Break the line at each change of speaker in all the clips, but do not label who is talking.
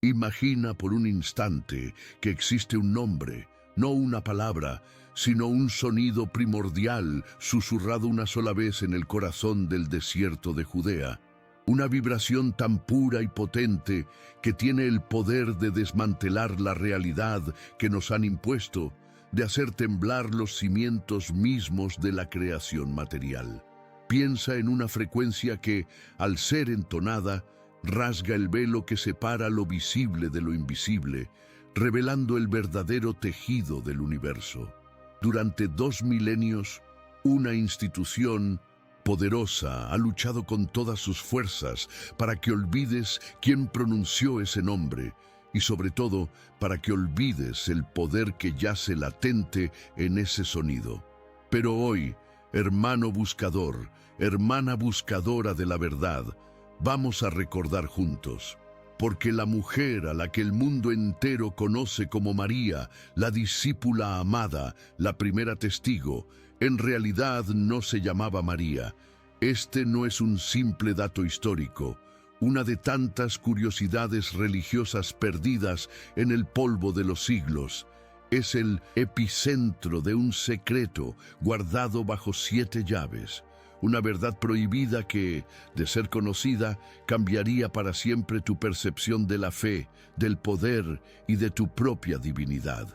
Imagina por un instante que existe un nombre, no una palabra, sino un sonido primordial susurrado una sola vez en el corazón del desierto de Judea. Una vibración tan pura y potente que tiene el poder de desmantelar la realidad que nos han impuesto, de hacer temblar los cimientos mismos de la creación material. Piensa en una frecuencia que, al ser entonada, rasga el velo que separa lo visible de lo invisible, revelando el verdadero tejido del universo. Durante 2 milenios, una institución poderosa ha luchado con todas sus fuerzas para que olvides quién pronunció ese nombre y sobre todo para que olvides el poder que yace latente en ese sonido. Pero hoy, hermano buscador, hermana buscadora de la verdad, vamos a recordar juntos, porque la mujer a la que el mundo entero conoce como María, la discípula amada, la primera testigo, en realidad no se llamaba María. Este no es un simple dato histórico, una de tantas curiosidades religiosas perdidas en el polvo de los siglos. Es el epicentro de un secreto guardado bajo 7 llaves. Una verdad prohibida que, de ser conocida, cambiaría para siempre tu percepción de la fe, del poder y de tu propia divinidad.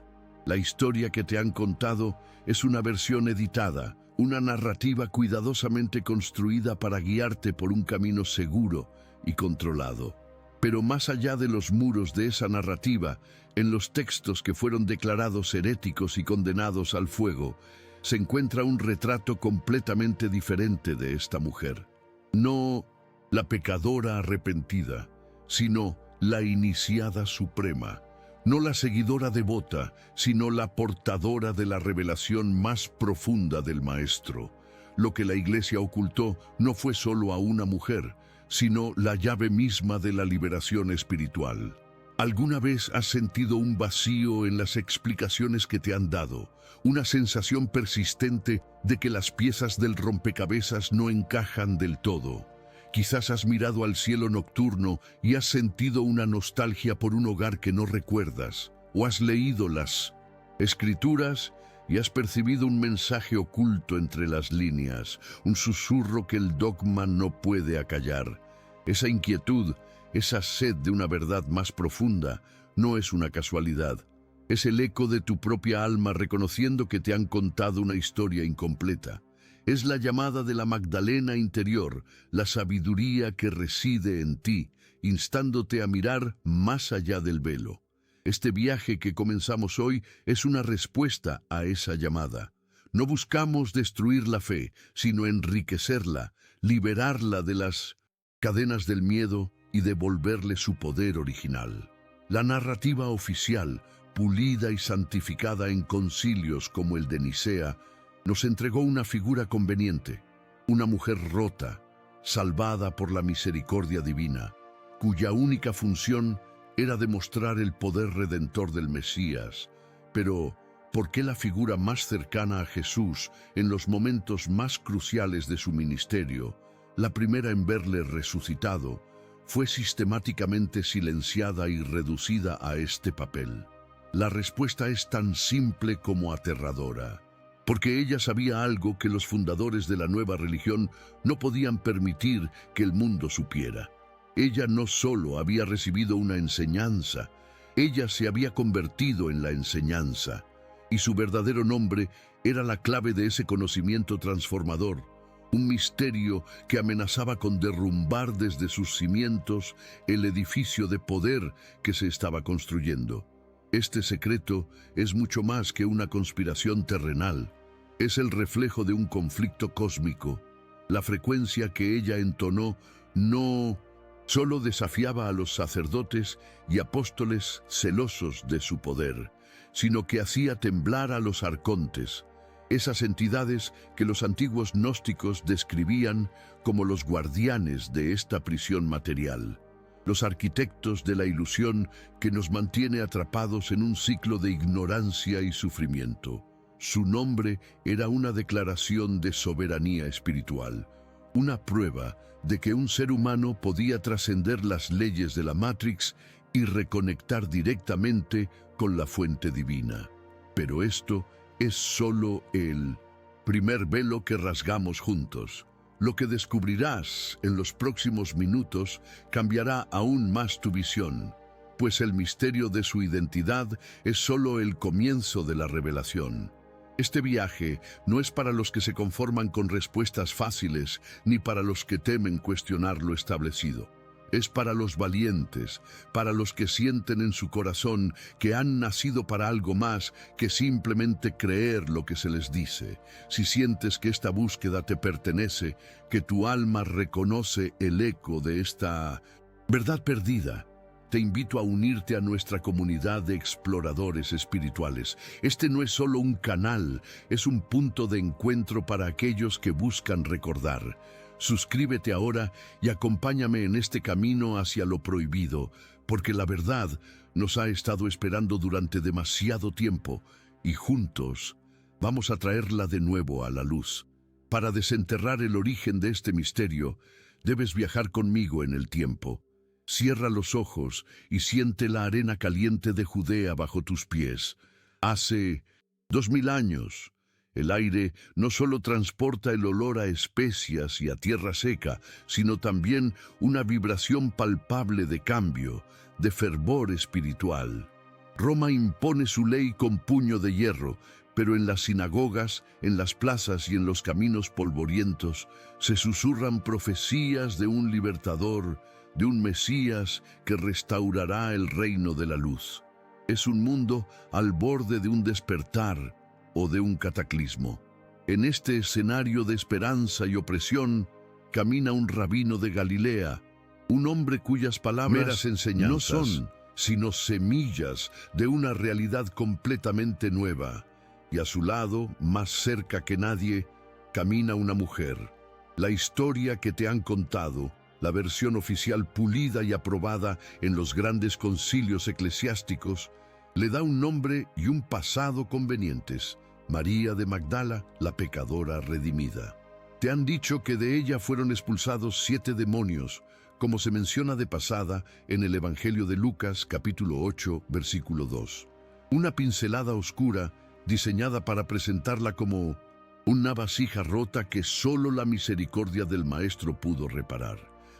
La historia que te han contado es una versión editada, una narrativa cuidadosamente construida para guiarte por un camino seguro y controlado. Pero más allá de los muros de esa narrativa, en los textos que fueron declarados heréticos y condenados al fuego, se encuentra un retrato completamente diferente de esta mujer. No la pecadora arrepentida, sino la iniciada suprema. No la seguidora devota, sino la portadora de la revelación más profunda del Maestro. Lo que la Iglesia ocultó no fue solo a una mujer, sino la llave misma de la liberación espiritual. ¿Alguna vez has sentido un vacío en las explicaciones que te han dado? Una sensación persistente de que las piezas del rompecabezas no encajan del todo. Quizás has mirado al cielo nocturno y has sentido una nostalgia por un hogar que no recuerdas, o has leído las Escrituras y has percibido un mensaje oculto entre las líneas, un susurro que el dogma no puede acallar. Esa inquietud, esa sed de una verdad más profunda, no es una casualidad. Es el eco de tu propia alma reconociendo que te han contado una historia incompleta. Es la llamada de la Magdalena interior, la sabiduría que reside en ti, instándote a mirar más allá del velo. Este viaje que comenzamos hoy es una respuesta a esa llamada. No buscamos destruir la fe, sino enriquecerla, liberarla de las cadenas del miedo y devolverle su poder original. La narrativa oficial, pulida y santificada en concilios como el de Nicea, nos entregó una figura conveniente, una mujer rota, salvada por la misericordia divina, cuya única función era demostrar el poder redentor del Mesías. Pero, ¿por qué la figura más cercana a Jesús en los momentos más cruciales de su ministerio, la primera en verle resucitado, fue sistemáticamente silenciada y reducida a este papel? La respuesta es tan simple como aterradora. Porque ella sabía algo que los fundadores de la nueva religión no podían permitir que el mundo supiera. Ella no solo había recibido una enseñanza, ella se había convertido en la enseñanza, y su verdadero nombre era la clave de ese conocimiento transformador, un misterio que amenazaba con derrumbar desde sus cimientos el edificio de poder que se estaba construyendo. Este secreto es mucho más que una conspiración terrenal. Es el reflejo de un conflicto cósmico. La frecuencia que ella entonó no solo desafiaba a los sacerdotes y apóstoles celosos de su poder, sino que hacía temblar a los arcontes, esas entidades que los antiguos gnósticos describían como los guardianes de esta prisión material, los arquitectos de la ilusión que nos mantiene atrapados en un ciclo de ignorancia y sufrimiento. Su nombre era una declaración de soberanía espiritual, una prueba de que un ser humano podía trascender las leyes de la Matrix y reconectar directamente con la fuente divina. Pero esto es solo el primer velo que rasgamos juntos. Lo que descubrirás en los próximos minutos cambiará aún más tu visión, pues el misterio de su identidad es solo el comienzo de la revelación. Este viaje no es para los que se conforman con respuestas fáciles, ni para los que temen cuestionar lo establecido. Es para los valientes, para los que sienten en su corazón que han nacido para algo más que simplemente creer lo que se les dice. Si sientes que esta búsqueda te pertenece, que tu alma reconoce el eco de esta verdad perdida, te invito a unirte a nuestra comunidad de exploradores espirituales. Este no es solo un canal, es un punto de encuentro para aquellos que buscan recordar. Suscríbete ahora y acompáñame en este camino hacia lo prohibido, porque la verdad nos ha estado esperando durante demasiado tiempo y juntos vamos a traerla de nuevo a la luz. Para desenterrar el origen de este misterio, debes viajar conmigo en el tiempo. Cierra los ojos y siente la arena caliente de Judea bajo tus pies. Hace 2000 años, el aire no solo transporta el olor a especias y a tierra seca, sino también una vibración palpable de cambio, de fervor espiritual. Roma impone su ley con puño de hierro, pero en las sinagogas, en las plazas y en los caminos polvorientos se susurran profecías de un libertador, de un Mesías que restaurará el reino de la luz. Es un mundo al borde de un despertar o de un cataclismo. En este escenario de esperanza y opresión camina un rabino de Galilea, un hombre cuyas palabras no son sino semillas de una realidad completamente nueva. Y a su lado, más cerca que nadie, camina una mujer. La historia que te han contado, la versión oficial pulida y aprobada en los grandes concilios eclesiásticos, le da un nombre y un pasado convenientes: María de Magdala, la pecadora redimida. Te han dicho que de ella fueron expulsados 7 demonios, como se menciona de pasada en el Evangelio de Lucas, capítulo 8, versículo 2. Una pincelada oscura diseñada para presentarla como una vasija rota que solo la misericordia del Maestro pudo reparar.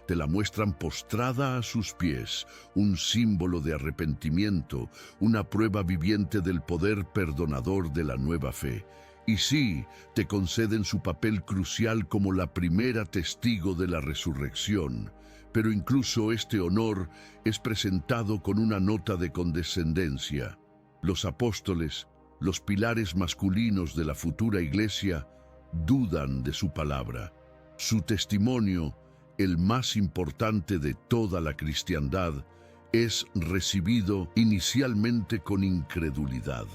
Te la muestran postrada a sus pies, un símbolo de arrepentimiento, una prueba viviente del poder perdonador de la nueva fe. Y sí, te conceden su papel crucial como la primera testigo de la resurrección, pero incluso este honor es presentado con una nota de condescendencia. Los apóstoles, los pilares masculinos de la futura iglesia, dudan de su palabra. Su testimonio, el más importante de toda la cristiandad, es recibido inicialmente con incredulidad.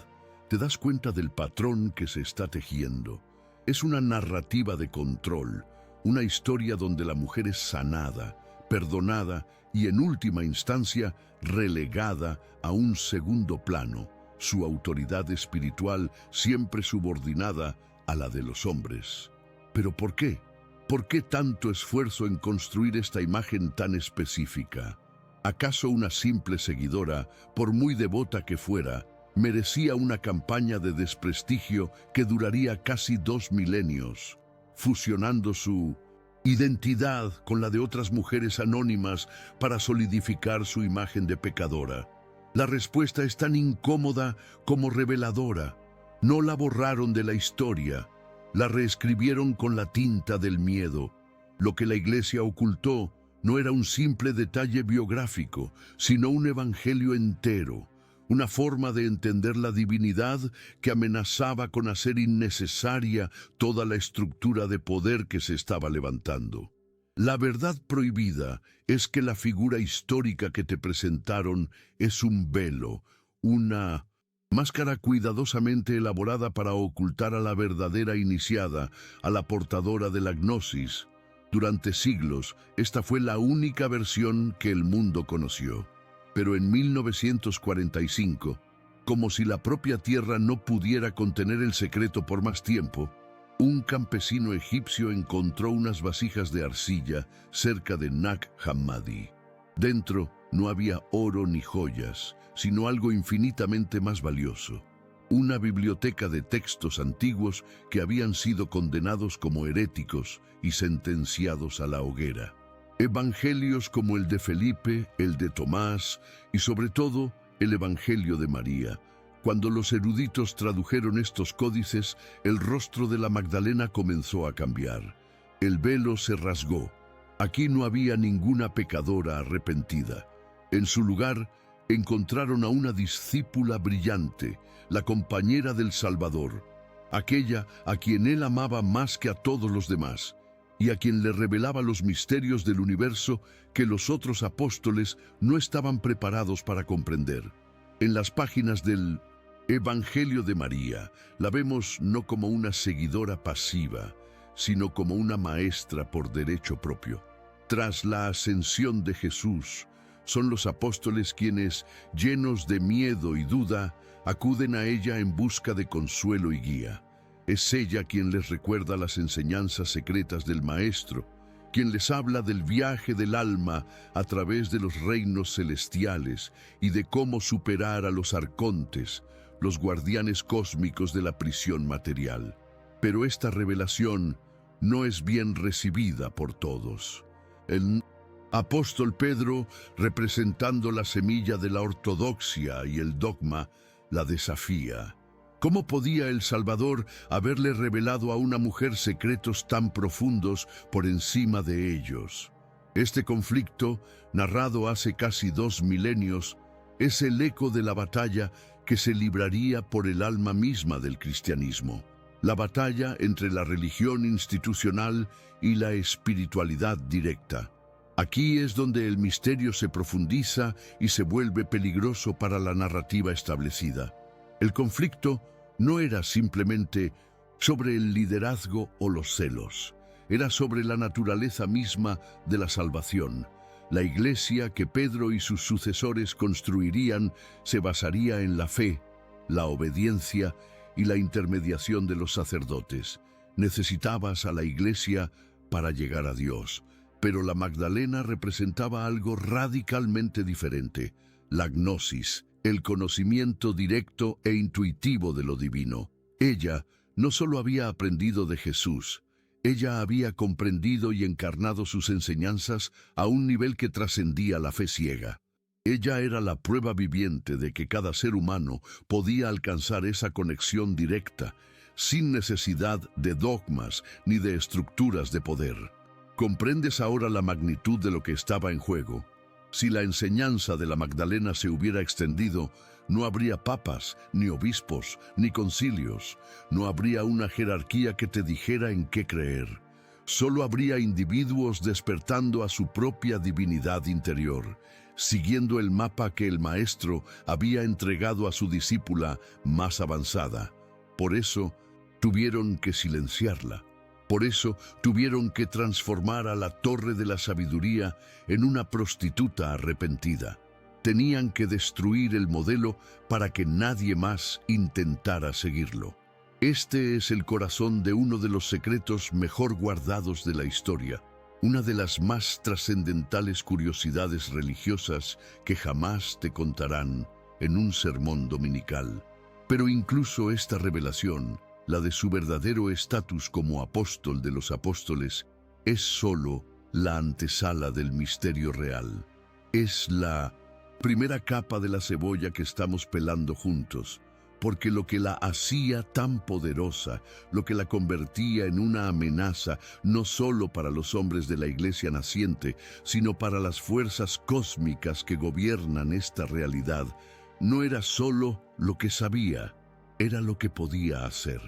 Te das cuenta del patrón que se está tejiendo. Es una narrativa de control, una historia donde la mujer es sanada, perdonada y en última instancia relegada a un segundo plano, su autoridad espiritual siempre subordinada a la de los hombres. ¿Pero por qué? ¿Por qué tanto esfuerzo en construir esta imagen tan específica? ¿Acaso una simple seguidora, por muy devota que fuera, merecía una campaña de desprestigio que duraría casi 2 milenios, fusionando su identidad con la de otras mujeres anónimas para solidificar su imagen de pecadora? La respuesta es tan incómoda como reveladora. No la borraron de la historia, la reescribieron con la tinta del miedo. Lo que la Iglesia ocultó no era un simple detalle biográfico, sino un evangelio entero, una forma de entender la divinidad que amenazaba con hacer innecesaria toda la estructura de poder que se estaba levantando. La verdad prohibida es que la figura histórica que te presentaron es un velo, una máscara cuidadosamente elaborada para ocultar a la verdadera iniciada, a la portadora de la gnosis. Durante siglos, esta fue la única versión que el mundo conoció. Pero en 1945, como si la propia tierra no pudiera contener el secreto por más tiempo, un campesino egipcio encontró unas vasijas de arcilla cerca de Nag Hammadi. Dentro no había oro ni joyas, sino algo infinitamente más valioso: una biblioteca de textos antiguos que habían sido condenados como heréticos y sentenciados a la hoguera. Evangelios como el de Felipe, el de Tomás y sobre todo el Evangelio de María. Cuando los eruditos tradujeron estos códices, el rostro de la Magdalena comenzó a cambiar. El velo se rasgó. Aquí no había ninguna pecadora arrepentida. En su lugar, encontraron a una discípula brillante, la compañera del Salvador, aquella a quien él amaba más que a todos los demás, y a quien le revelaba los misterios del universo que los otros apóstoles no estaban preparados para comprender. En las páginas del Evangelio de María, la vemos no como una seguidora pasiva, sino como una maestra por derecho propio. Tras la ascensión de Jesús, son los apóstoles quienes, llenos de miedo y duda, acuden a ella en busca de consuelo y guía. Es ella quien les recuerda las enseñanzas secretas del Maestro, quien les habla del viaje del alma a través de los reinos celestiales y de cómo superar a los arcontes, los guardianes cósmicos de la prisión material. Pero esta revelación no es bien recibida por todos. El apóstol Pedro, representando la semilla de la ortodoxia y el dogma, la desafía. ¿Cómo podía el Salvador haberle revelado a una mujer secretos tan profundos por encima de ellos? Este conflicto, narrado hace casi 2 milenios, es el eco de la batalla que se libraría por el alma misma del cristianismo. La batalla entre la religión institucional y la espiritualidad directa. Aquí es donde el misterio se profundiza y se vuelve peligroso para la narrativa establecida. El conflicto no era simplemente sobre el liderazgo o los celos, era sobre la naturaleza misma de la salvación. La iglesia que Pedro y sus sucesores construirían se basaría en la fe, la obediencia y la intermediación de los sacerdotes. Necesitabas a la iglesia para llegar a Dios, pero la Magdalena representaba algo radicalmente diferente: la gnosis, el conocimiento directo e intuitivo de lo divino. Ella no solo había aprendido de Jesús, ella había comprendido y encarnado sus enseñanzas a un nivel que trascendía la fe ciega. Ella era la prueba viviente de que cada ser humano podía alcanzar esa conexión directa, sin necesidad de dogmas ni de estructuras de poder. ¿Comprendes ahora la magnitud de lo que estaba en juego? Si la enseñanza de la Magdalena se hubiera extendido, no habría papas, ni obispos, ni concilios. No habría una jerarquía que te dijera en qué creer. Solo habría individuos despertando a su propia divinidad interior, siguiendo el mapa que el Maestro había entregado a su discípula más avanzada. Por eso, tuvieron que silenciarla. Por eso tuvieron que transformar a la Torre de la Sabiduría en una prostituta arrepentida. Tenían que destruir el modelo para que nadie más intentara seguirlo. Este es el corazón de uno de los secretos mejor guardados de la historia, una de las más trascendentales curiosidades religiosas que jamás te contarán en un sermón dominical. Pero incluso esta revelación, la de su verdadero estatus como apóstol de los apóstoles, es solo la antesala del misterio real. Es la primera capa de la cebolla que estamos pelando juntos, porque lo que la hacía tan poderosa, lo que la convertía en una amenaza no solo para los hombres de la iglesia naciente, sino para las fuerzas cósmicas que gobiernan esta realidad, no era solo lo que sabía, era lo que podía hacer.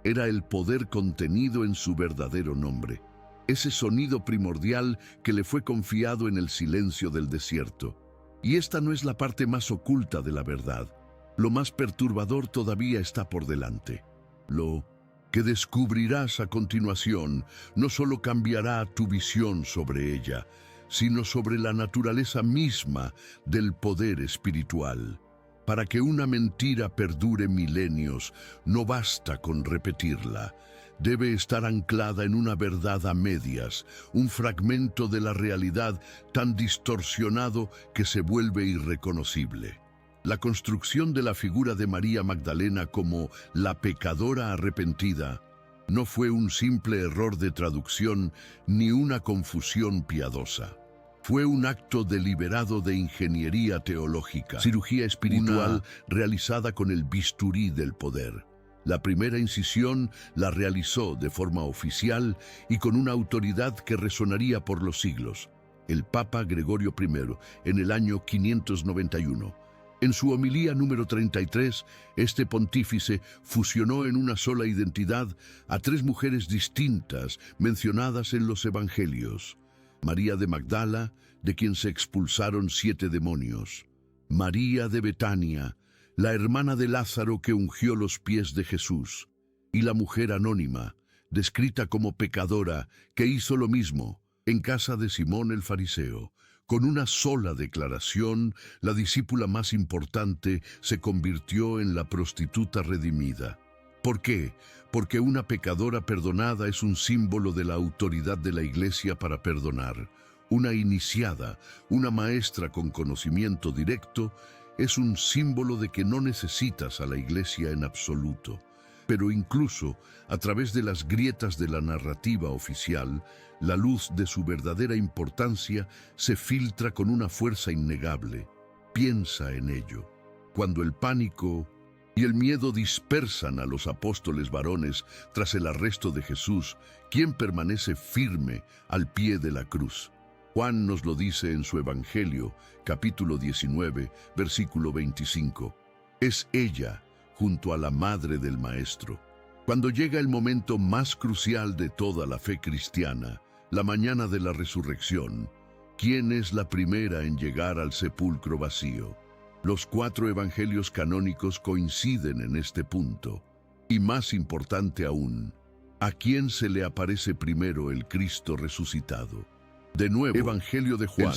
Era el poder contenido en su verdadero nombre, ese sonido primordial que le fue confiado en el silencio del desierto. Y esta no es la parte más oculta de la verdad. Lo más perturbador todavía está por delante. Lo que descubrirás a continuación no solo cambiará tu visión sobre ella, sino sobre la naturaleza misma del poder espiritual. Para que una mentira perdure milenios, no basta con repetirla. debe estar anclada en una verdad a medias, un fragmento de la realidad tan distorsionado que se vuelve irreconocible. La construcción de la figura de María Magdalena como la pecadora arrepentida no fue un simple error de traducción ni una confusión piadosa. Fue un acto deliberado de ingeniería teológica, cirugía espiritual realizada con el bisturí del poder. La primera incisión la realizó de forma oficial y con una autoridad que resonaría por los siglos, el Papa Gregorio I, en el año 591. En su homilía número 33, este pontífice fusionó en una sola identidad a tres mujeres distintas mencionadas en los evangelios: María de Magdala, de quien se expulsaron 7 demonios; María de Betania, la hermana de Lázaro que ungió los pies de Jesús; y la mujer anónima, descrita como pecadora, que hizo lo mismo en casa de Simón el fariseo. Con una sola declaración, la discípula más importante se convirtió en la prostituta redimida. ¿Por qué? Porque una pecadora perdonada es un símbolo de la autoridad de la Iglesia para perdonar. Una iniciada, una maestra con conocimiento directo, es un símbolo de que no necesitas a la Iglesia en absoluto. Pero incluso a través de las grietas de la narrativa oficial, la luz de su verdadera importancia se filtra con una fuerza innegable. Piensa en ello. Cuando el pánico y el miedo dispersan a los apóstoles varones tras el arresto de Jesús, ¿quién permanece firme al pie de la cruz? Juan nos lo dice en su Evangelio, capítulo 19, versículo 25. Es ella, junto a la madre del Maestro. Cuando llega el momento más crucial de toda la fe cristiana, la mañana de la resurrección, ¿quién es la primera en llegar al sepulcro vacío? Los 4 evangelios canónicos coinciden en este punto. Y más importante aún, ¿a quién se le aparece primero el Cristo resucitado? De nuevo, Evangelio de Juan,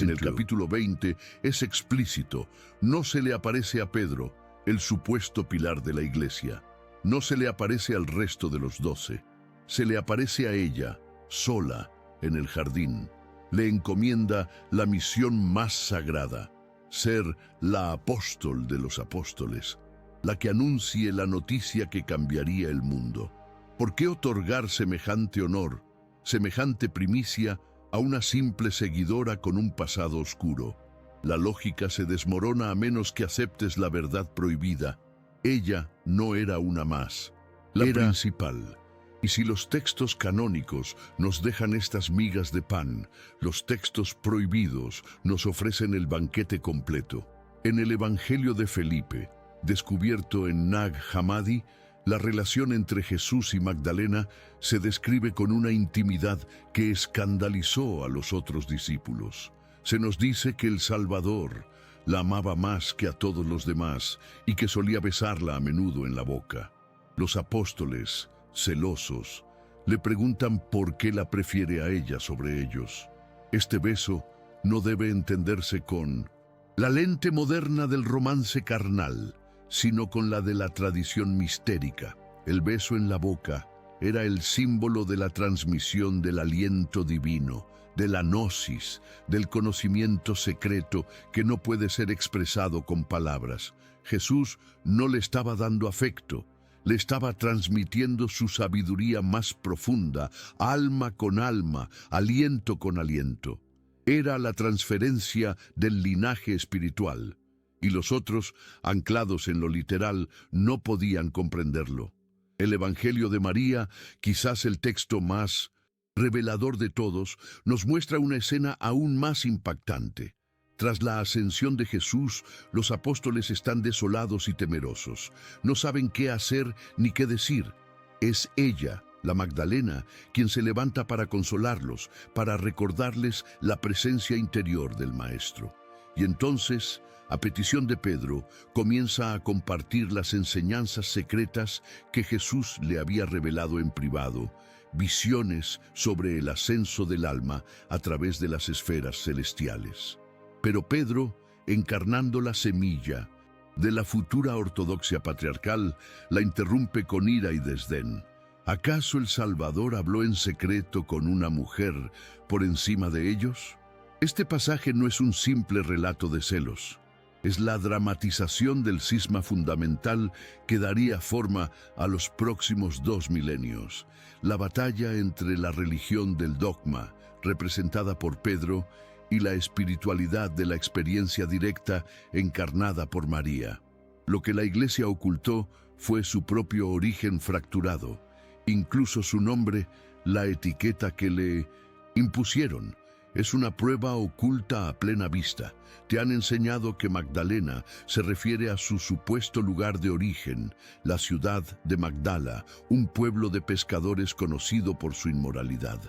en el capítulo 20, es explícito. No se le aparece a Pedro, el supuesto pilar de la Iglesia. No se le aparece al resto de los 12. Se le aparece a ella, sola, en el jardín. Le encomienda la misión más sagrada: ser la apóstol de los apóstoles, la que anuncie la noticia que cambiaría el mundo. ¿Por qué otorgar semejante honor, semejante primicia a una simple seguidora con un pasado oscuro? La lógica se desmorona a menos que aceptes la verdad prohibida. Ella no era una más, era principal. Y si los textos canónicos nos dejan estas migas de pan, los textos prohibidos nos ofrecen el banquete completo. En el Evangelio de Felipe, descubierto en Nag Hammadi, la relación entre Jesús y Magdalena se describe con una intimidad que escandalizó a los otros discípulos. Se nos dice que el Salvador la amaba más que a todos los demás y que solía besarla a menudo en la boca. Los apóstoles, celosos, le preguntan por qué la prefiere a ella sobre ellos. Este beso no debe entenderse con la lente moderna del romance carnal, sino con la de la tradición mistérica. El beso en la boca era el símbolo de la transmisión del aliento divino, de la gnosis, del conocimiento secreto que no puede ser expresado con palabras. Jesús no le estaba dando afecto, le estaba transmitiendo su sabiduría más profunda, alma con alma, aliento con aliento. Era la transferencia del linaje espiritual, y los otros, anclados en lo literal, no podían comprenderlo. El Evangelio de María, quizás el texto más revelador de todos, nos muestra una escena aún más impactante. Tras la ascensión de Jesús, los apóstoles están desolados y temerosos. No saben qué hacer ni qué decir. Es ella, la Magdalena, quien se levanta para consolarlos, para recordarles la presencia interior del Maestro. Y entonces, a petición de Pedro, comienza a compartir las enseñanzas secretas que Jesús le había revelado en privado, visiones sobre el ascenso del alma a través de las esferas celestiales. Pero Pedro, encarnando la semilla de la futura ortodoxia patriarcal, la interrumpe con ira y desdén. ¿Acaso el Salvador habló en secreto con una mujer por encima de ellos? Este pasaje no es un simple relato de celos. Es la dramatización del cisma fundamental que daría forma a los próximos 2 milenios. La batalla entre la religión del dogma, representada por Pedro, y la espiritualidad de la experiencia directa encarnada por María. Lo que la Iglesia ocultó fue su propio origen fracturado, incluso su nombre, la etiqueta que le impusieron. Es una prueba oculta a plena vista. Te han enseñado que Magdalena se refiere a su supuesto lugar de origen, la ciudad de Magdala, un pueblo de pescadores conocido por su inmoralidad.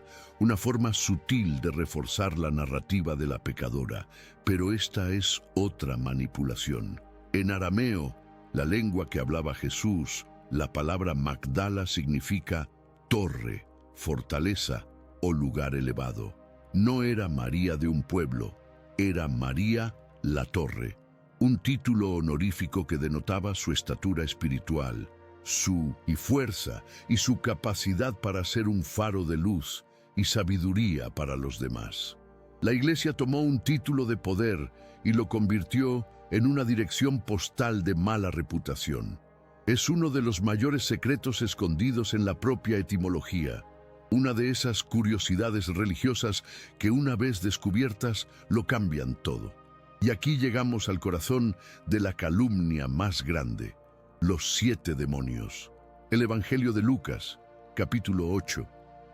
Una forma sutil de reforzar la narrativa de la pecadora, pero esta es otra manipulación. En arameo, la lengua que hablaba Jesús, la palabra Magdala significa torre, fortaleza o lugar elevado. No era María de un pueblo, era María la Torre, un título honorífico que denotaba su estatura espiritual, su fuerza y su capacidad para ser un faro de luz y sabiduría para los demás. La Iglesia tomó un título de poder y lo convirtió en una dirección postal de mala reputación. Es uno de los mayores secretos escondidos en la propia etimología. Una de esas curiosidades religiosas que una vez descubiertas lo cambian todo. Y aquí llegamos al corazón de la calumnia más grande, los 7 demonios. El Evangelio de Lucas, capítulo 8,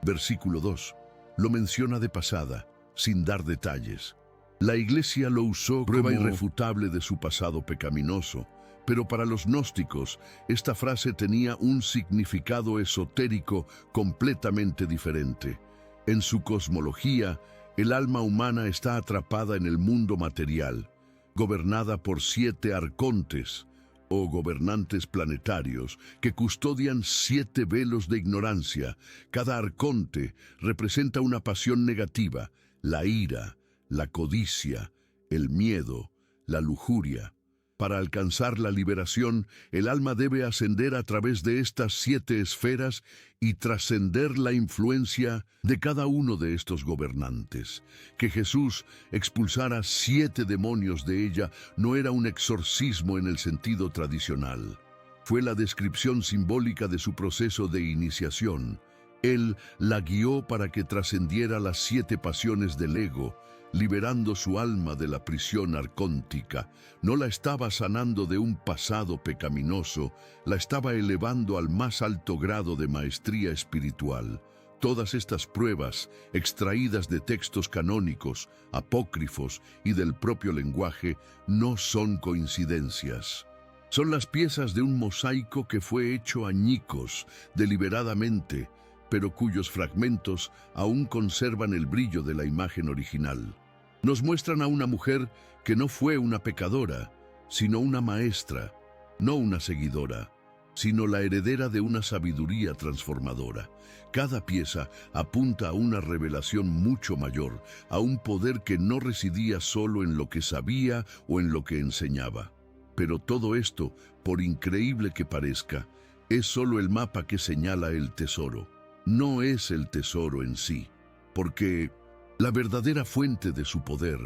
versículo 2, lo menciona de pasada, sin dar detalles. La Iglesia lo usó como prueba irrefutable de su pasado pecaminoso, pero para los gnósticos, esta frase tenía un significado esotérico completamente diferente. En su cosmología, el alma humana está atrapada en el mundo material, gobernada por 7 arcontes, o gobernantes planetarios, que custodian 7 velos de ignorancia. Cada arconte representa una pasión negativa, la ira, la codicia, el miedo, la lujuria. Para alcanzar la liberación, el alma debe ascender a través de estas 7 esferas y trascender la influencia de cada uno de estos gobernantes. Que Jesús expulsara 7 demonios de ella no era un exorcismo en el sentido tradicional. Fue la descripción simbólica de su proceso de iniciación. Él la guió para que trascendiera las 7 pasiones del ego, liberando su alma de la prisión arcóntica. No la estaba sanando de un pasado pecaminoso, la estaba elevando al más alto grado de maestría espiritual. Todas estas pruebas, extraídas de textos canónicos, apócrifos y del propio lenguaje, no son coincidencias. Son las piezas de un mosaico que fue hecho añicos, deliberadamente, pero cuyos fragmentos aún conservan el brillo de la imagen original. Nos muestran a una mujer que no fue una pecadora, sino una maestra, no una seguidora, sino la heredera de una sabiduría transformadora. Cada pieza apunta a una revelación mucho mayor, a un poder que no residía solo en lo que sabía o en lo que enseñaba. Pero todo esto, por increíble que parezca, es solo el mapa que señala el tesoro. No es el tesoro en sí, porque la verdadera fuente de su poder,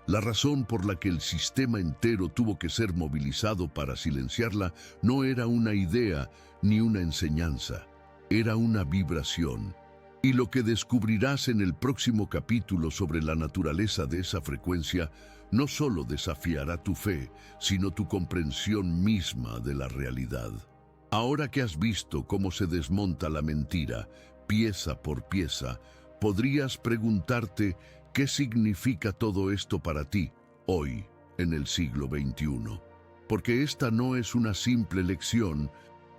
la razón por la que el sistema entero tuvo que ser movilizado para silenciarla, no era una idea ni una enseñanza, era una vibración. Y lo que descubrirás en el próximo capítulo sobre la naturaleza de esa frecuencia no solo desafiará tu fe, sino tu comprensión misma de la realidad. Ahora que has visto cómo se desmonta la mentira, pieza por pieza, podrías preguntarte qué significa todo esto para ti, hoy, en el siglo XXI. Porque esta no es una simple lección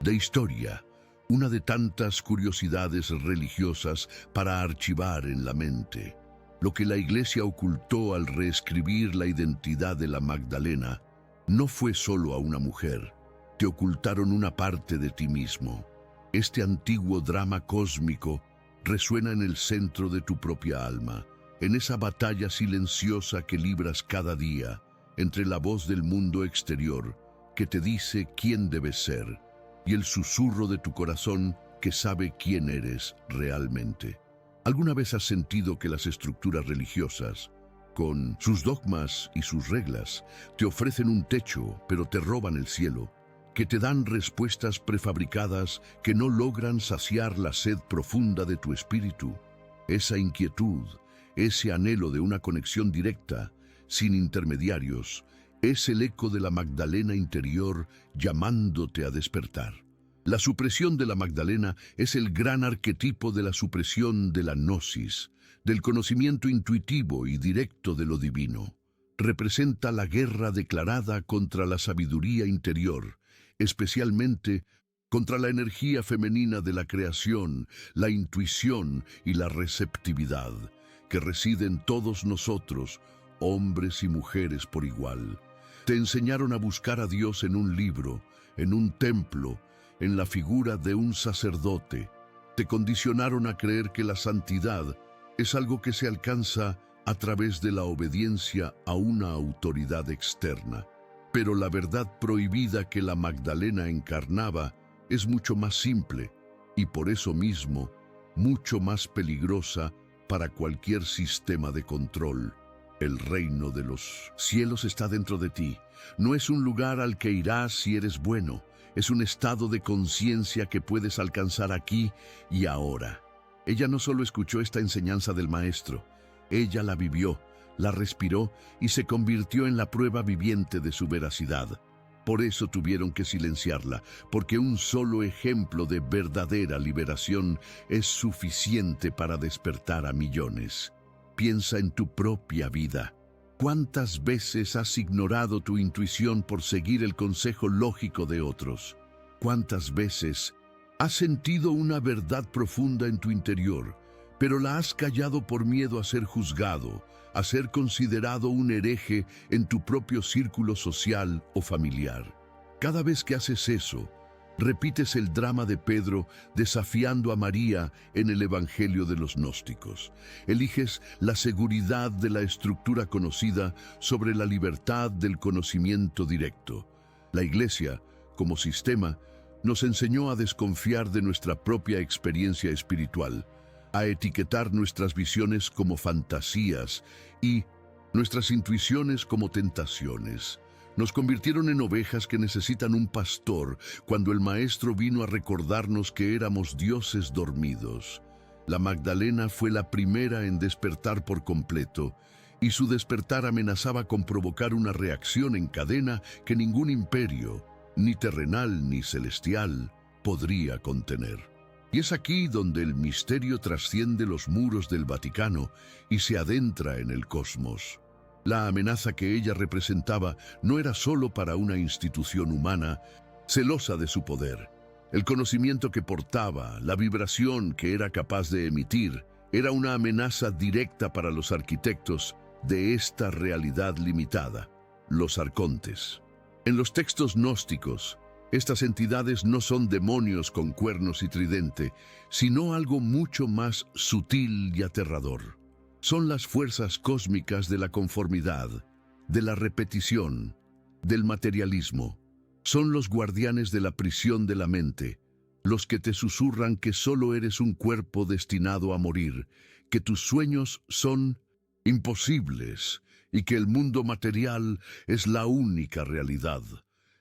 de historia, una de tantas curiosidades religiosas para archivar en la mente. Lo que la Iglesia ocultó al reescribir la identidad de la Magdalena no fue solo a una mujer. Te ocultaron una parte de ti mismo. Este antiguo drama cósmico resuena en el centro de tu propia alma, en esa batalla silenciosa que libras cada día entre la voz del mundo exterior que te dice quién debes ser y el susurro de tu corazón que sabe quién eres realmente. ¿Alguna vez has sentido que las estructuras religiosas, con sus dogmas y sus reglas, te ofrecen un techo, pero te roban el cielo? Que te dan respuestas prefabricadas que no logran saciar la sed profunda de tu espíritu. Esa inquietud, ese anhelo de una conexión directa, sin intermediarios, es el eco de la Magdalena interior llamándote a despertar. La supresión de la Magdalena es el gran arquetipo de la supresión de la gnosis, del conocimiento intuitivo y directo de lo divino. Representa la guerra declarada contra la sabiduría interior, especialmente contra la energía femenina de la creación, la intuición y la receptividad, que reside en todos nosotros, hombres y mujeres por igual. Te enseñaron a buscar a Dios en un libro, en un templo, en la figura de un sacerdote. Te condicionaron a creer que la santidad es algo que se alcanza a través de la obediencia a una autoridad externa. Pero la verdad prohibida que la Magdalena encarnaba es mucho más simple y por eso mismo mucho más peligrosa para cualquier sistema de control. El reino de los cielos está dentro de ti. No es un lugar al que irás si eres bueno. Es un estado de conciencia que puedes alcanzar aquí y ahora. Ella no solo escuchó esta enseñanza del Maestro, ella la vivió, la respiró y se convirtió en la prueba viviente de su veracidad. Por eso tuvieron que silenciarla, porque un solo ejemplo de verdadera liberación es suficiente para despertar a millones. Piensa en tu propia vida. ¿Cuántas veces has ignorado tu intuición por seguir el consejo lógico de otros? ¿Cuántas veces has sentido una verdad profunda en tu interior, pero la has callado por miedo a ser juzgado, a ser considerado un hereje en tu propio círculo social o familiar? Cada vez que haces eso, repites el drama de Pedro desafiando a María en el Evangelio de los Gnósticos. Eliges la seguridad de la estructura conocida sobre la libertad del conocimiento directo. La Iglesia, como sistema, nos enseñó a desconfiar de nuestra propia experiencia espiritual, a etiquetar nuestras visiones como fantasías y nuestras intuiciones como tentaciones. Nos convirtieron en ovejas que necesitan un pastor cuando el Maestro vino a recordarnos que éramos dioses dormidos. La Magdalena fue la primera en despertar por completo, y su despertar amenazaba con provocar una reacción en cadena que ningún imperio, ni terrenal ni celestial, podría contener. Y es aquí donde el misterio trasciende los muros del Vaticano y se adentra en el cosmos. La amenaza que ella representaba no era solo para una institución humana, celosa de su poder. El conocimiento que portaba, la vibración que era capaz de emitir, era una amenaza directa para los arquitectos de esta realidad limitada, los arcontes. En los textos gnósticos, estas entidades no son demonios con cuernos y tridente, sino algo mucho más sutil y aterrador. Son las fuerzas cósmicas de la conformidad, de la repetición, del materialismo. Son los guardianes de la prisión de la mente, los que te susurran que solo eres un cuerpo destinado a morir, que tus sueños son imposibles y que el mundo material es la única realidad.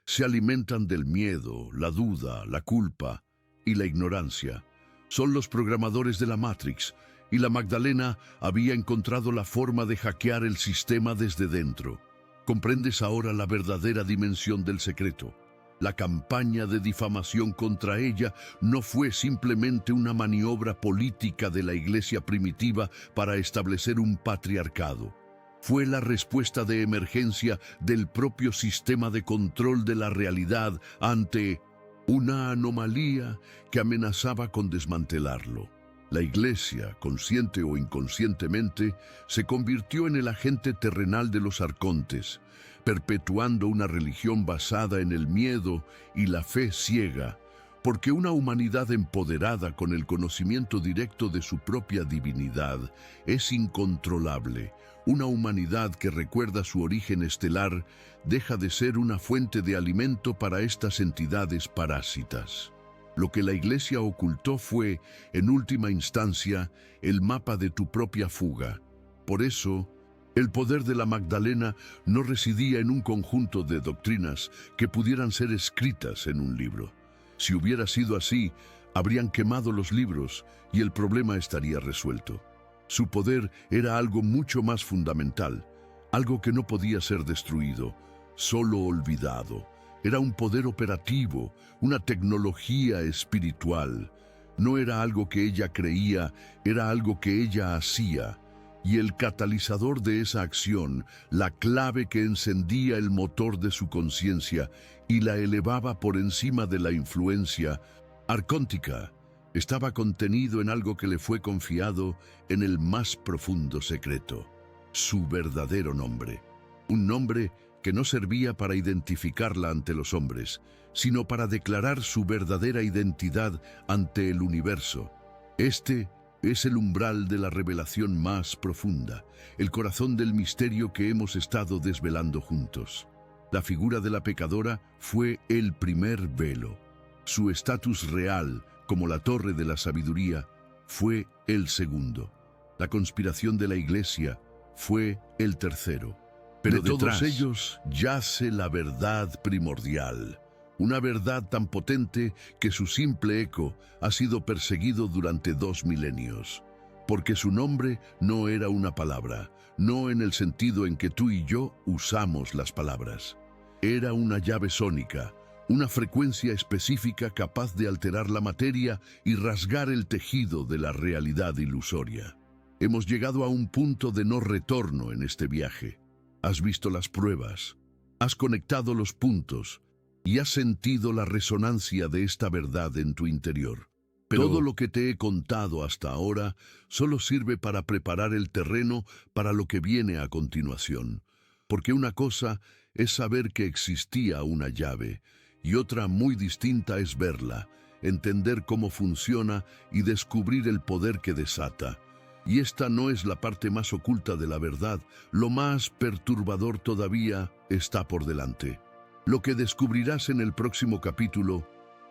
Se alimentan del miedo, la duda, la culpa y la ignorancia. Son los programadores de la Matrix, y la Magdalena había encontrado la forma de hackear el sistema desde dentro. ¿Comprendes ahora la verdadera dimensión del secreto? La campaña de difamación contra ella no fue simplemente una maniobra política de la Iglesia primitiva para establecer un patriarcado. Fue la respuesta de emergencia del propio sistema de control de la realidad ante una anomalía que amenazaba con desmantelarlo. La Iglesia, consciente o inconscientemente, se convirtió en el agente terrenal de los arcontes, perpetuando una religión basada en el miedo y la fe ciega, porque una humanidad empoderada con el conocimiento directo de su propia divinidad es incontrolable. Una humanidad que recuerda su origen estelar deja de ser una fuente de alimento para estas entidades parásitas. Lo que la Iglesia ocultó fue, en última instancia, el mapa de tu propia fuga. Por eso, el poder de la Magdalena no residía en un conjunto de doctrinas que pudieran ser escritas en un libro. Si hubiera sido así, habrían quemado los libros y el problema estaría resuelto. Su poder era algo mucho más fundamental, algo que no podía ser destruido, solo olvidado. Era un poder operativo, una tecnología espiritual. No era algo que ella creía, era algo que ella hacía. Y el catalizador de esa acción, la clave que encendía el motor de su conciencia y la elevaba por encima de la influencia arcóntica, estaba contenido en algo que le fue confiado en el más profundo secreto, su verdadero nombre. Un nombre que no servía para identificarla ante los hombres, sino para declarar su verdadera identidad ante el universo. Este es el umbral de la revelación más profunda, el corazón del misterio que hemos estado desvelando juntos. La figura de la pecadora fue el primer velo. Su estatus real, como la torre de la sabiduría, fue el segundo. La conspiración de la Iglesia fue el tercero. Pero de todos ellos yace la verdad primordial, una verdad tan potente que su simple eco ha sido perseguido durante 2 milenios. Porque su nombre no era una palabra, no en el sentido en que tú y yo usamos las palabras. Era una llave sónica, una frecuencia específica capaz de alterar la materia y rasgar el tejido de la realidad ilusoria. Hemos llegado a un punto de no retorno en este viaje. Has visto las pruebas, has conectado los puntos y has sentido la resonancia de esta verdad en tu interior. Pero todo lo que te he contado hasta ahora solo sirve para preparar el terreno para lo que viene a continuación. Porque una cosa es saber que existía una llave y otra muy distinta es verla, entender cómo funciona y descubrir el poder que desata. Y esta no es la parte más oculta de la verdad, lo más perturbador todavía está por delante. Lo que descubrirás en el próximo capítulo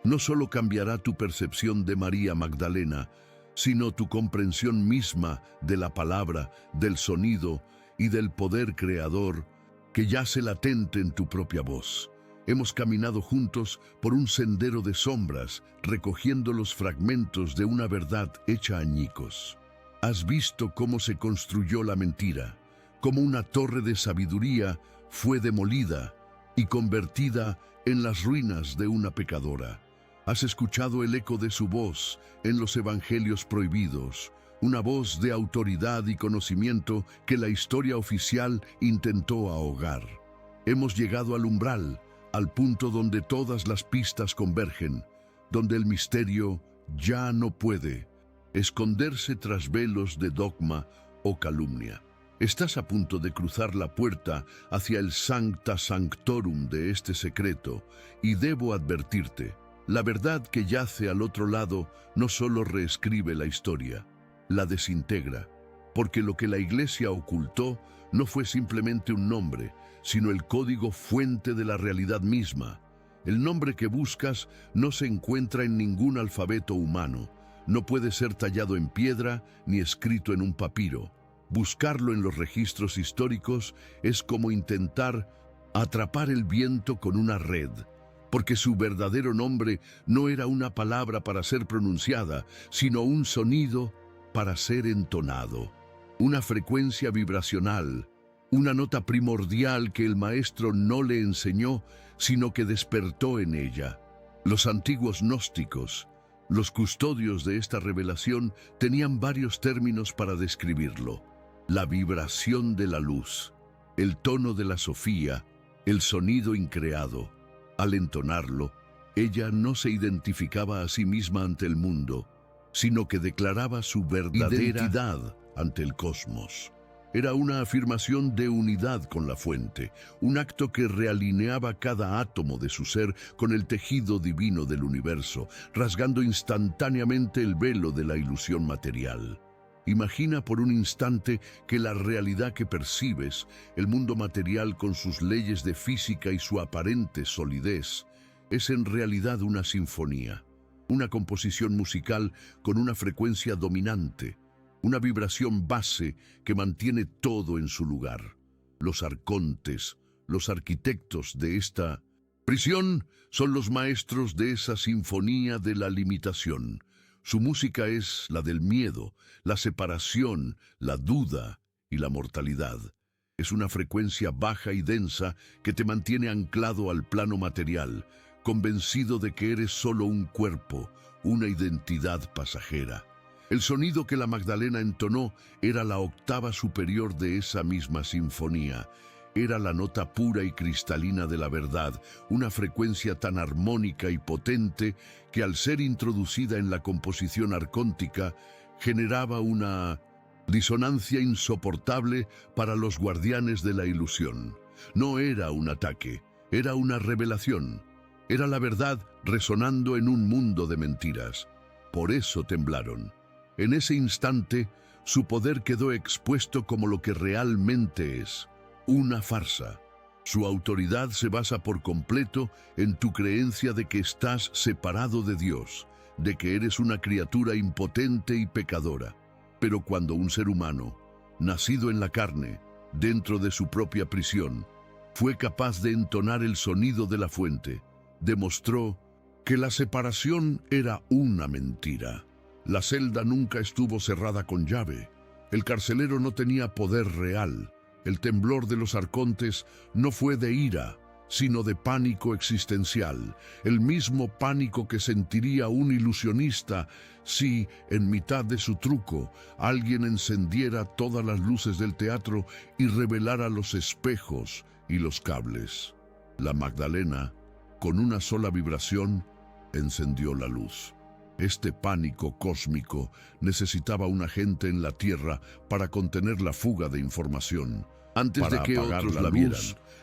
no solo cambiará tu percepción de María Magdalena, sino tu comprensión misma de la palabra, del sonido y del poder creador que yace latente en tu propia voz. Hemos caminado juntos por un sendero de sombras, recogiendo los fragmentos de una verdad hecha añicos. Has visto cómo se construyó la mentira, cómo una torre de sabiduría fue demolida y convertida en las ruinas de una pecadora. Has escuchado el eco de su voz en los evangelios prohibidos, una voz de autoridad y conocimiento que la historia oficial intentó ahogar. Hemos llegado al umbral, al punto donde todas las pistas convergen, donde el misterio ya no puede esconderse tras velos de dogma o calumnia. Estás a punto de cruzar la puerta hacia el Sancta Sanctorum de este secreto, y debo advertirte, la verdad que yace al otro lado no solo reescribe la historia, la desintegra, porque lo que la Iglesia ocultó no fue simplemente un nombre, sino el código fuente de la realidad misma. El nombre que buscas no se encuentra en ningún alfabeto humano, no puede ser tallado en piedra ni escrito en un papiro. Buscarlo en los registros históricos es como intentar atrapar el viento con una red, porque su verdadero nombre no era una palabra para ser pronunciada, sino un sonido para ser entonado, una frecuencia vibracional, una nota primordial que el maestro no le enseñó, sino que despertó en ella. Los antiguos gnósticos, los custodios de esta revelación, tenían varios términos para describirlo: la vibración de la luz, el tono de la sofía, el sonido increado. Al entonarlo, ella no se identificaba a sí misma ante el mundo, sino que declaraba su verdadera identidad ante el cosmos. Era una afirmación de unidad con la fuente, un acto que realineaba cada átomo de su ser con el tejido divino del universo, rasgando instantáneamente el velo de la ilusión material. Imagina por un instante que la realidad que percibes, el mundo material con sus leyes de física y su aparente solidez, es en realidad una sinfonía una composición musical con una frecuencia dominante, una vibración base que mantiene todo en su lugar. Los arcontes, los arquitectos de esta prisión, son los maestros de esa sinfonía de la limitación. Su música es la del miedo, la separación, la duda y la mortalidad. Es una frecuencia baja y densa que te mantiene anclado al plano material, convencido de que eres solo un cuerpo, una identidad pasajera. El sonido que la Magdalena entonó era la octava superior de esa misma sinfonía. Era la nota pura y cristalina de la verdad, una frecuencia tan armónica y potente que al ser introducida en la composición arcóntica generaba una disonancia insoportable para los guardianes de la ilusión. No era un ataque, era una revelación. Era la verdad resonando en un mundo de mentiras. Por eso temblaron. En ese instante, su poder quedó expuesto como lo que realmente es, una farsa. Su autoridad se basa por completo en tu creencia de que estás separado de Dios, de que eres una criatura impotente y pecadora. Pero cuando un ser humano, nacido en la carne, dentro de su propia prisión, fue capaz de entonar el sonido de la fuente, demostró que la separación era una mentira. La celda nunca estuvo cerrada con llave. El carcelero no tenía poder real. El temblor de los arcontes no fue de ira, sino de pánico existencial, el mismo pánico que sentiría un ilusionista si, en mitad de su truco, alguien encendiera todas las luces del teatro y revelara los espejos y los cables. La Magdalena, con una sola vibración, encendió la luz. Este pánico cósmico necesitaba un agente en la Tierra para contener la fuga de información. Antes de que otros la vieran,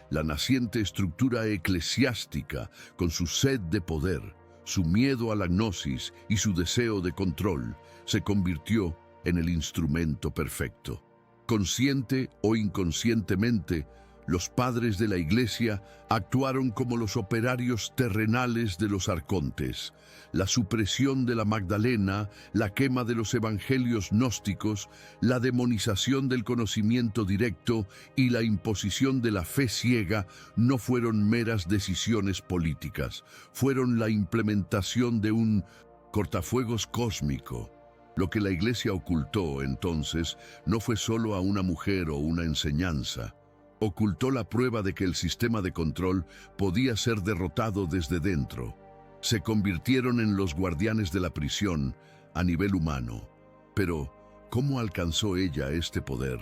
la naciente estructura eclesiástica, con su sed de poder, su miedo a la gnosis y su deseo de control, se convirtió en el instrumento perfecto. Consciente o inconscientemente, los padres de la Iglesia actuaron como los operarios terrenales de los arcontes. La supresión de la Magdalena, la quema de los evangelios gnósticos, la demonización del conocimiento directo y la imposición de la fe ciega no fueron meras decisiones políticas, fueron la implementación de un cortafuegos cósmico. Lo que la Iglesia ocultó entonces no fue solo a una mujer o una enseñanza. Ocultó la prueba de que el sistema de control podía ser derrotado desde dentro. Se convirtieron en los guardianes de la prisión a nivel humano. Pero, ¿cómo alcanzó ella este poder?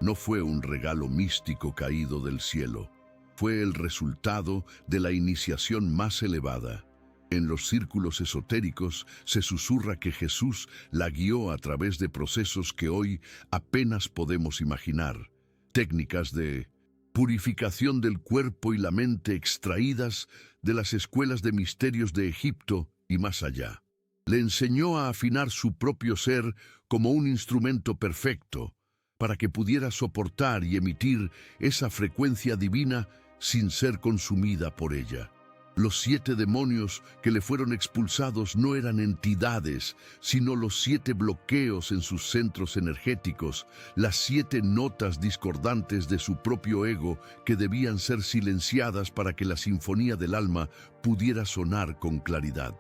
No fue un regalo místico caído del cielo. Fue el resultado de la iniciación más elevada. En los círculos esotéricos se susurra que Jesús la guió a través de procesos que hoy apenas podemos imaginar. Técnicas de purificación del cuerpo y la mente extraídas de las escuelas de misterios de Egipto y más allá. Le enseñó a afinar su propio ser como un instrumento perfecto, para que pudiera soportar y emitir esa frecuencia divina sin ser consumida por ella. Los 7 demonios que le fueron expulsados no eran entidades, sino los 7 bloqueos en sus centros energéticos, las 7 notas discordantes de su propio ego que debían ser silenciadas para que la sinfonía del alma pudiera sonar con claridad.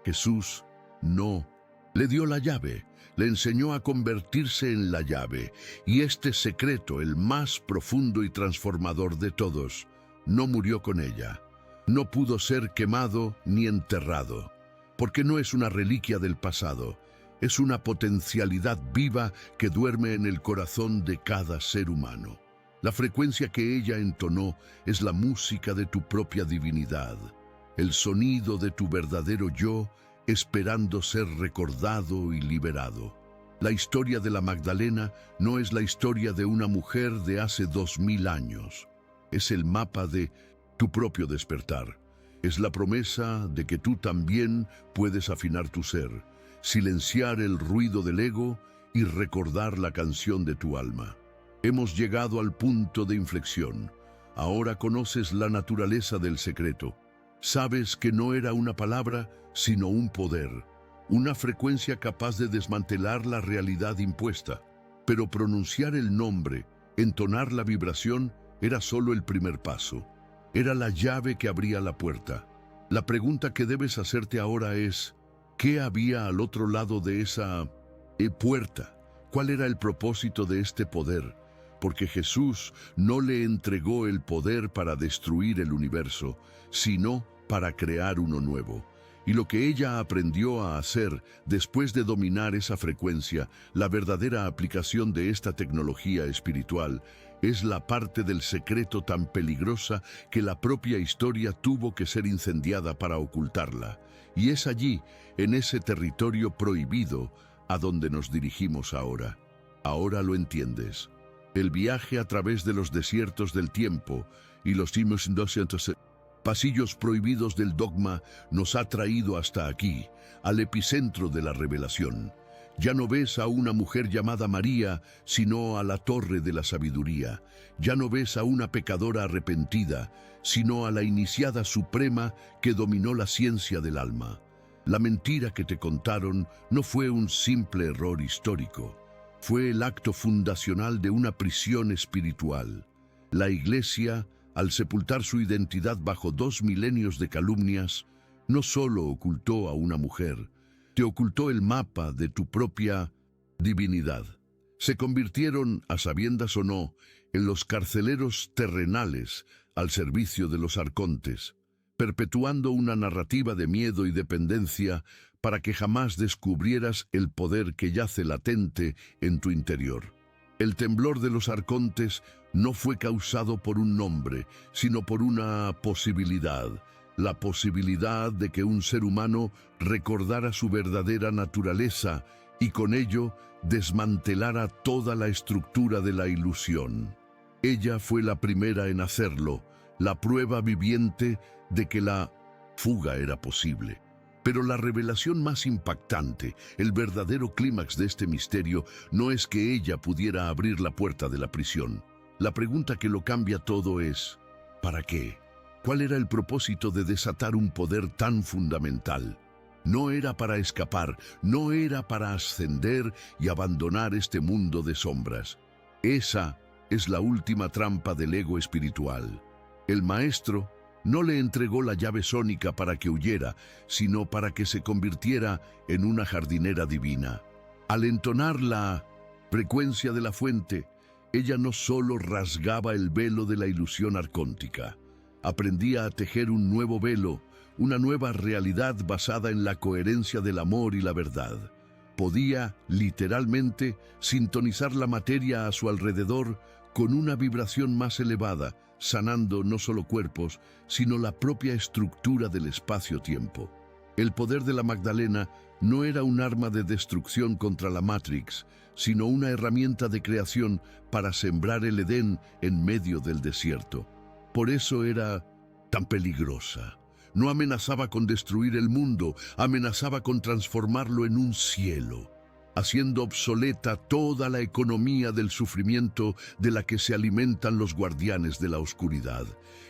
Jesús no le dio la llave, le enseñó a convertirse en la llave, y este secreto, el más profundo y transformador de todos, no murió con ella. No pudo ser quemado ni enterrado, porque no es una reliquia del pasado, es una potencialidad viva que duerme en el corazón de cada ser humano. La frecuencia que ella entonó es la música de tu propia divinidad, el sonido de tu verdadero yo esperando ser recordado y liberado. La historia de la Magdalena no es la historia de una mujer de hace 2000 años, es el mapa de tu propio despertar. Es la promesa de que tú también puedes afinar tu ser, silenciar el ruido del ego y recordar la canción de tu alma. Hemos llegado al punto de inflexión. Ahora conoces la naturaleza del secreto. Sabes que no era una palabra, sino un poder, una frecuencia capaz de desmantelar la realidad impuesta. Pero pronunciar el nombre, entonar la vibración, era solo el primer paso. Era la llave que abría la puerta. La pregunta que debes hacerte ahora es, ¿qué había al otro lado de esa puerta? ¿Cuál era el propósito de este poder? Porque Jesús no le entregó el poder para destruir el universo, sino para crear uno nuevo. Y lo que ella aprendió a hacer después de dominar esa frecuencia, la verdadera aplicación de esta tecnología espiritual, es la parte del secreto tan peligrosa que la propia historia tuvo que ser incendiada para ocultarla. Y es allí, en ese territorio prohibido, a donde nos dirigimos ahora. Ahora lo entiendes. El viaje a través de los desiertos del tiempo y los pasillos prohibidos del dogma nos ha traído hasta aquí, al epicentro de la revelación. Ya no ves a una mujer llamada María, sino a la torre de la sabiduría. Ya no ves a una pecadora arrepentida, sino a la iniciada suprema que dominó la ciencia del alma. La mentira que te contaron no fue un simple error histórico. Fue el acto fundacional de una prisión espiritual. La Iglesia, al sepultar su identidad bajo 2 milenios de calumnias, no solo ocultó a una mujer, te ocultó el mapa de tu propia divinidad. Se convirtieron, a sabiendas o no, en los carceleros terrenales al servicio de los arcontes, perpetuando una narrativa de miedo y dependencia para que jamás descubrieras el poder que yace latente en tu interior. El temblor de los arcontes no fue causado por un nombre, sino por una posibilidad, la posibilidad de que un ser humano recordara su verdadera naturaleza y con ello desmantelara toda la estructura de la ilusión. Ella fue la primera en hacerlo, la prueba viviente de que la fuga era posible. Pero la revelación más impactante, el verdadero clímax de este misterio, no es que ella pudiera abrir la puerta de la prisión. La pregunta que lo cambia todo es, ¿para qué? ¿Cuál era el propósito de desatar un poder tan fundamental? No era para escapar, no era para ascender y abandonar este mundo de sombras. Esa es la última trampa del ego espiritual. El maestro no le entregó la llave sónica para que huyera, sino para que se convirtiera en una jardinera divina. Al entonar la frecuencia de la fuente, ella no solo rasgaba el velo de la ilusión arcóntica, aprendía a tejer un nuevo velo, una nueva realidad basada en la coherencia del amor y la verdad. Podía, literalmente, sintonizar la materia a su alrededor con una vibración más elevada, sanando no solo cuerpos, sino la propia estructura del espacio-tiempo. El poder de la Magdalena no era un arma de destrucción contra la Matrix, sino una herramienta de creación para sembrar el Edén en medio del desierto. Por eso era tan peligrosa. No amenazaba con destruir el mundo, amenazaba con transformarlo en un cielo, haciendo obsoleta toda la economía del sufrimiento de la que se alimentan los guardianes de la oscuridad.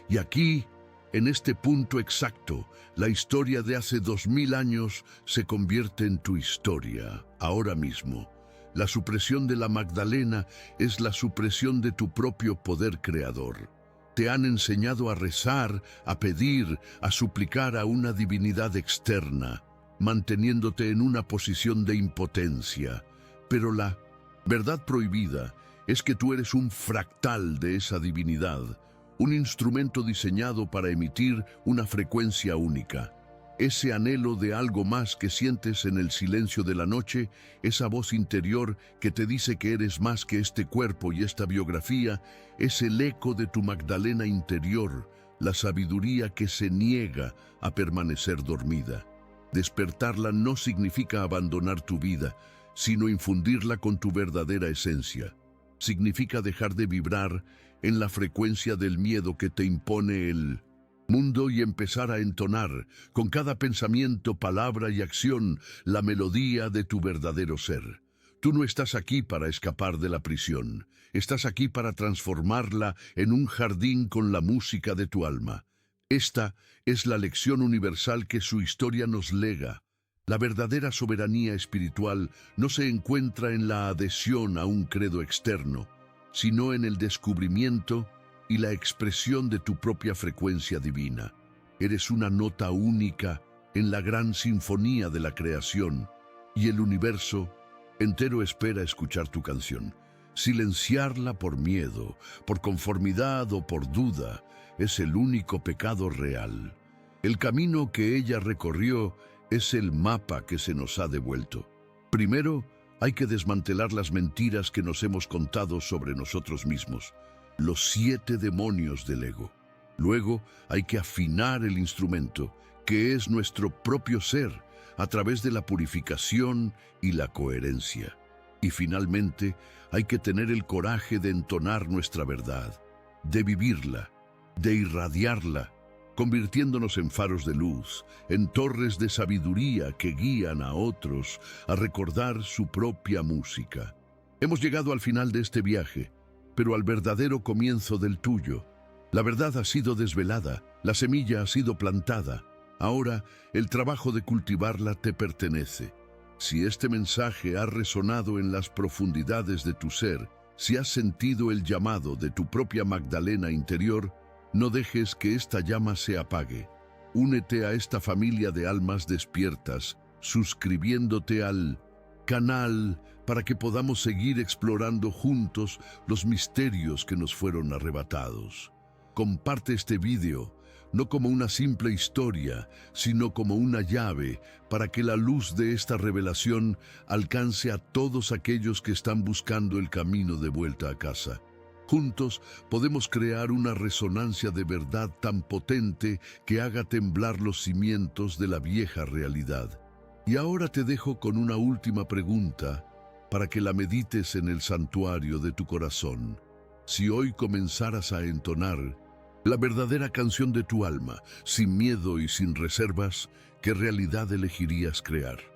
Y aquí, en este punto exacto, la historia de hace 2000 años se convierte en tu historia, ahora mismo. La supresión de la Magdalena es la supresión de tu propio poder creador. Te han enseñado a rezar, a pedir, a suplicar a una divinidad externa, manteniéndote en una posición de impotencia. Pero la verdad prohibida es que tú eres un fractal de esa divinidad, un instrumento diseñado para emitir una frecuencia única. Ese anhelo de algo más que sientes en el silencio de la noche, esa voz interior que te dice que eres más que este cuerpo y esta biografía, es el eco de tu Magdalena interior, la sabiduría que se niega a permanecer dormida. Despertarla no significa abandonar tu vida, sino infundirla con tu verdadera esencia. Significa dejar de vibrar en la frecuencia del miedo que te impone el mundo y empezar a entonar, con cada pensamiento, palabra y acción, la melodía de tu verdadero ser. Tú no estás aquí para escapar de la prisión, estás aquí para transformarla en un jardín con la música de tu alma. Esta es la lección universal que su historia nos lega. La verdadera soberanía espiritual no se encuentra en la adhesión a un credo externo, sino en el descubrimiento y la expresión de tu propia frecuencia divina. Eres una nota única en la gran sinfonía de la creación, y el universo entero espera escuchar tu canción. Silenciarla por miedo, por conformidad o por duda es el único pecado real. El camino que ella recorrió es el mapa que se nos ha devuelto. Primero, hay que desmantelar las mentiras que nos hemos contado sobre nosotros mismos, los 7 demonios del ego. Luego, hay que afinar el instrumento, que es nuestro propio ser, a través de la purificación y la coherencia. Y finalmente, hay que tener el coraje de entonar nuestra verdad, de vivirla, de irradiarla, convirtiéndonos en faros de luz, en torres de sabiduría que guían a otros a recordar su propia música. Hemos llegado al final de este viaje, pero al verdadero comienzo del tuyo. La verdad ha sido desvelada, la semilla ha sido plantada. Ahora, el trabajo de cultivarla te pertenece. Si este mensaje ha resonado en las profundidades de tu ser, si has sentido el llamado de tu propia Magdalena interior, no dejes que esta llama se apague. Únete a esta familia de almas despiertas, suscribiéndote al canal para que podamos seguir explorando juntos los misterios que nos fueron arrebatados. Comparte este video, no como una simple historia, sino como una llave para que la luz de esta revelación alcance a todos aquellos que están buscando el camino de vuelta a casa. Juntos podemos crear una resonancia de verdad tan potente que haga temblar los cimientos de la vieja realidad. Y ahora te dejo con una última pregunta para que la medites en el santuario de tu corazón. Si hoy comenzaras a entonar la verdadera canción de tu alma, sin miedo y sin reservas, ¿qué realidad elegirías crear?